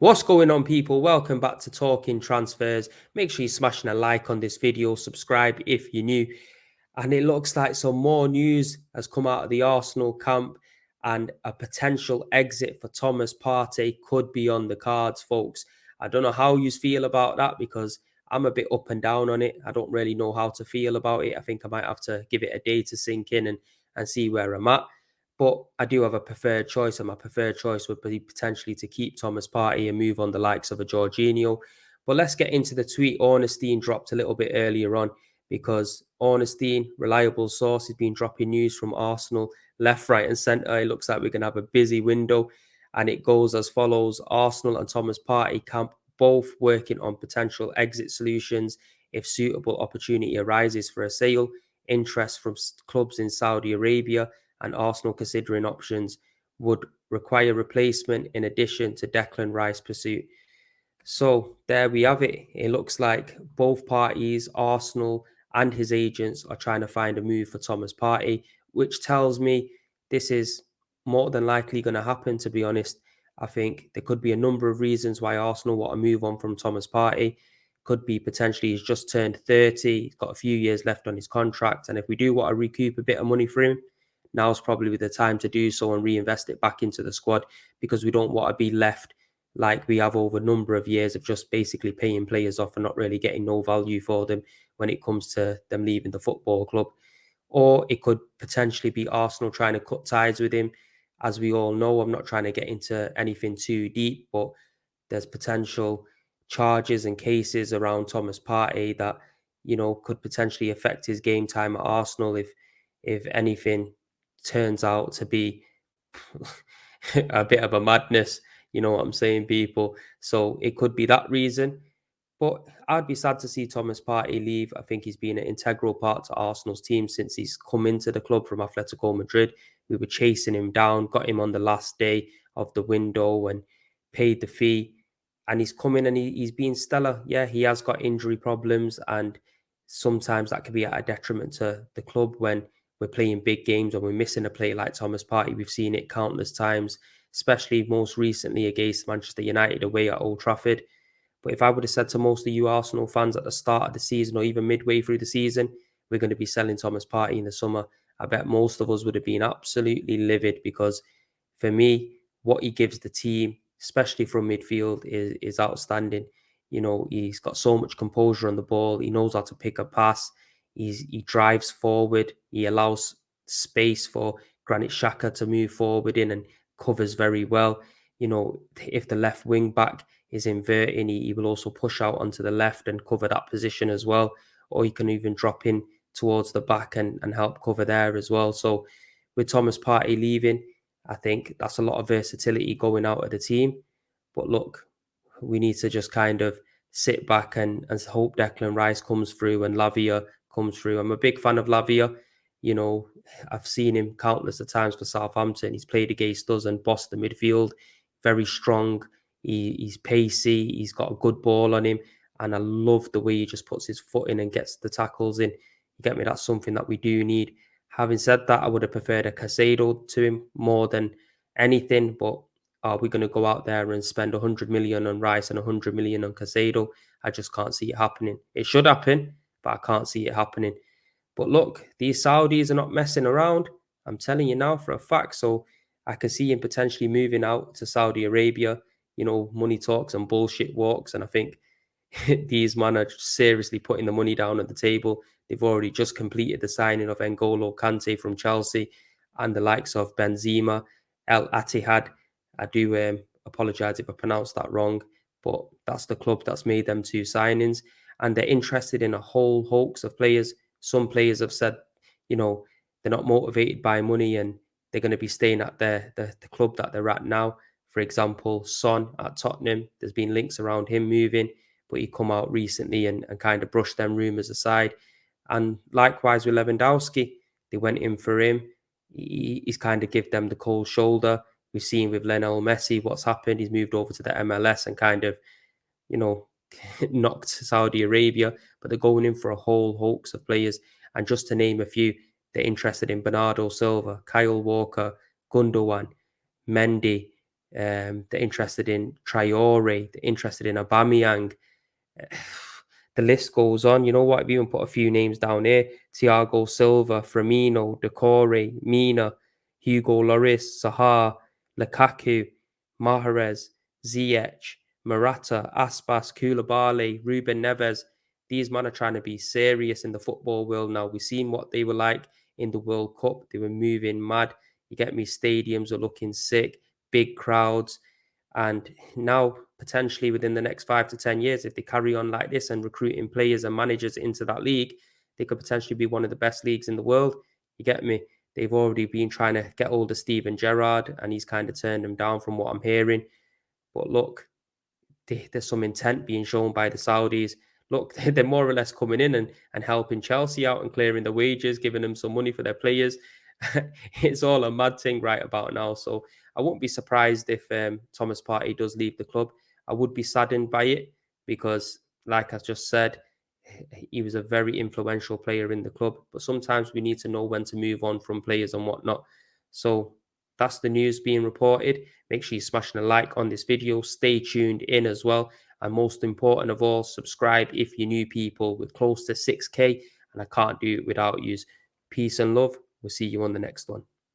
What's going on, people? Welcome back to Talking Transfers. Make sure you're smashing a like on this video, subscribe if you're new. And it looks like some more news has come out of the Arsenal camp, and a potential exit for Thomas Partey could be on the cards, folks. I don't know how you feel about that, because I'm a bit up and down on it. I don't really know how to feel about it. I think I might have to give it a day to sink in and see where I'm at. But I do have a preferred choice, and my preferred choice would be potentially to keep Thomas Partey and move on the likes of a Jorginho. But let's get into the tweet Ornstein dropped a little bit earlier on, because Ornstein, reliable source, has been dropping news from Arsenal left, right, and centre. It looks like we're going to have a busy window, and it goes as follows: Arsenal and Thomas Partey camp both working on potential exit solutions if suitable opportunity arises for a sale. Interest from clubs in Saudi Arabia and Arsenal considering options would require replacement in addition to Declan Rice pursuit. So there we have it. It looks like both parties, Arsenal and his agents, are trying to find a move for Thomas Partey, which tells me this is more than likely going to happen, to be honest. I think there could be a number of reasons why Arsenal want to move on from Thomas Partey. Could be potentially he's just turned 30, he's got a few years left on his contract. And if we do want to recoup a bit of money for him, now's probably the time to do so and reinvest it back into the squad, because we don't want to be left like we have over a number of years of just basically paying players off and not really getting no value for them when it comes to them leaving the football club. Or it could potentially be Arsenal trying to cut ties with him. As we all know, I'm not trying to get into anything too deep, but there's potential charges and cases around Thomas Partey that, could potentially affect his game time at Arsenal if anything turns out to be a bit of a madness. You know what I'm saying, people? So it could be that reason. But I'd be sad to see Thomas Partey leave. I think he's been an integral part to Arsenal's team since he's come into the club from Atletico Madrid. We were chasing him down, got him on the last day of the window and paid the fee. And he's come in and he's been stellar. Yeah, he has got injury problems, and sometimes that can be at a detriment to the club when we're playing big games or we're missing a player like Thomas Partey. We've seen it countless times, especially most recently against Manchester United away at Old Trafford. But if I would have said to most of you Arsenal fans at the start of the season or even midway through the season, we're going to be selling Thomas Partey in the summer, I bet most of us would have been absolutely livid, because for me, what he gives the team, especially from midfield, is outstanding. He's got so much composure on the ball. He knows how to pick a pass. He drives forward. He allows space for Granit Xhaka to move forward in and covers very well. If the left wing back is inverting, he will also push out onto the left and cover that position as well. Or he can even drop in towards the back and help cover there as well. So with Thomas Partey leaving, I think that's a lot of versatility going out of the team. But look, we need to just kind of sit back and hope Declan Rice comes through and Lavia comes through. I'm a big fan of Lavia. You know, I've seen him countless of times for Southampton. He's played against us and bossed the midfield. Very strong. He's pacey. He's got a good ball on him. And I love the way he just puts his foot in and gets the tackles in. You get me? That's something that we do need. Having said that, I would have preferred a Casado to him more than anything. But are we going to go out there and spend 100 million on Rice and 100 million on Casado? I just can't see it happening. It should happen, but I can't see it happening. But look, these Saudis are not messing around. I'm telling you now for a fact. So I can see him potentially moving out to Saudi Arabia. Money talks and bullshit walks. And I think these men are seriously putting the money down at the table. They've already just completed the signing of N'Golo Kanté from Chelsea and the likes of Benzema, El Attihad. I do apologise if I pronounced that wrong, but that's the club that's made them two signings. And they're interested in a whole hoax of players. Some players have said, they're not motivated by money and they're going to be staying at the club that they're at now. For example, Son at Tottenham, there's been links around him moving, but he come out recently and kind of brushed them rumours aside. And likewise with Lewandowski, they went in for him. He's kind of give them the cold shoulder. We've seen with Lionel Messi what's happened. He's moved over to the MLS and kind of, you know, knocked Saudi Arabia, but they're going in for a whole hoax of players. And just to name a few, they're interested in Bernardo Silva, Kyle Walker, Gundogan, Mendy, They're interested in Traore. They're interested in Aubameyang. The list goes on. You know what? I've even put a few names down here: Thiago Silva, Firmino, Decore, Mina, Hugo Lloris, Sahar, Lukaku, Mahrez, Ziyech, Morata, Aspas, Koulibaly, Ruben Neves. These men are trying to be serious in the football world now. We've seen what they were like in the World Cup. They were moving mad. You get me? Stadiums are looking sick, big crowds. And now, potentially within the next 5 to 10 years, if they carry on like this and recruiting players and managers into that league, they could potentially be one of the best leagues in the world. You get me? They've already been trying to get hold of Steven Gerrard, and he's kind of turned them down from what I'm hearing. But look, there's some intent being shown by the Saudis. Look, they're more or less coming in and helping Chelsea out and clearing the wages, giving them some money for their players. It's all a mad thing right about now. So I wouldn't be surprised if Thomas Partey does leave the club. I would be saddened by it because, like I just said, he was a very influential player in the club. But sometimes we need to know when to move on from players and whatnot. So that's the news being reported. Make sure you're smashing a like on this video. Stay tuned in as well. And most important of all, subscribe if you're new people. We're close to 6K and I can't do it without you. Peace and love. We'll see you on the next one.